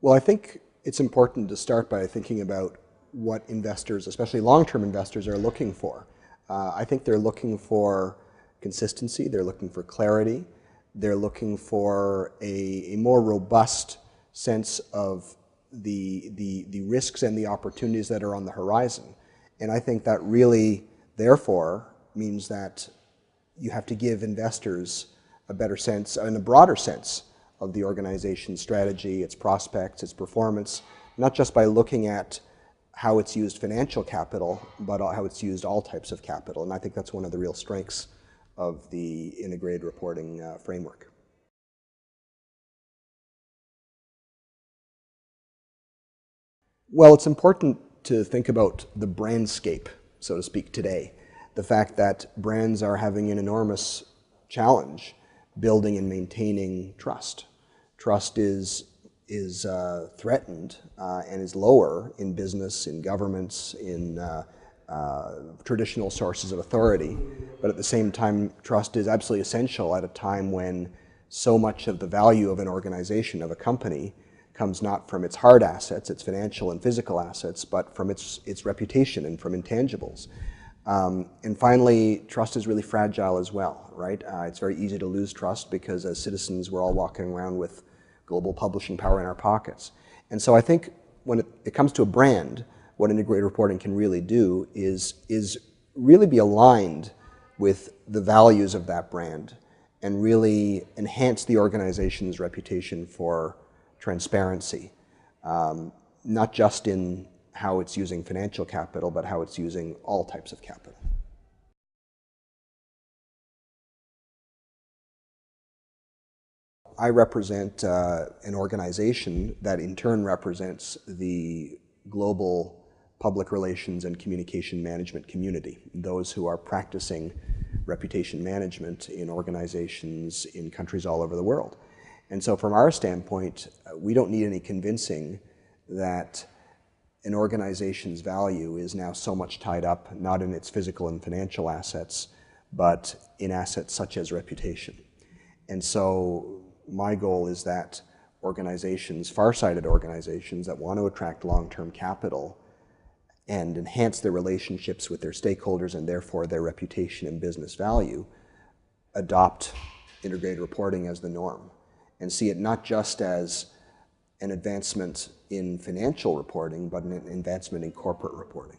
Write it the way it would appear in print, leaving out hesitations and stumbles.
Well, I think it's important to start by thinking about what investors, especially long-term investors, are looking for. I think they're looking for consistency, they're looking for clarity, they're looking for a more robust sense of the risks and the opportunities that are on the horizon. And I think that really, therefore, means that you have to give investors a better sense and a broader sense of the organization's strategy, its prospects, its performance, not just by looking at how it's used financial capital, but how it's used all types of capital. And I think that's one of the real strengths of the integrated reporting framework. Well, it's important to think about the brandscape, so to speak, today. The fact that brands are having an enormous challenge building and maintaining trust. Trust is threatened and is lower in business, in governments, in traditional sources of authority. But at the same time, trust is absolutely essential at a time when so much of the value of an organization, of a company, comes not from its hard assets, its financial and physical assets, but from its reputation and from intangibles. And finally, trust is really fragile as well, right? It's very easy to lose trust because as citizens, we're all walking around with global publishing power in our pockets. And so I think when it comes to a brand, what integrated reporting can really do is really be aligned with the values of that brand and really enhance the organization's reputation for transparency, not just in how it's using financial capital, but how it's using all types of capital. I represent an organization that in turn represents the global public relations and communication management community, those who are practicing reputation management in organizations in countries all over the world. And so from our standpoint, we don't need any convincing that an organization's value is now so much tied up, not in its physical and financial assets, but in assets such as reputation. And so my goal is that organizations, far-sighted organizations that want to attract long-term capital and enhance their relationships with their stakeholders and therefore their reputation and business value, adopt integrated reporting as the norm and see it not just as an advancement in financial reporting, but an advancement in corporate reporting.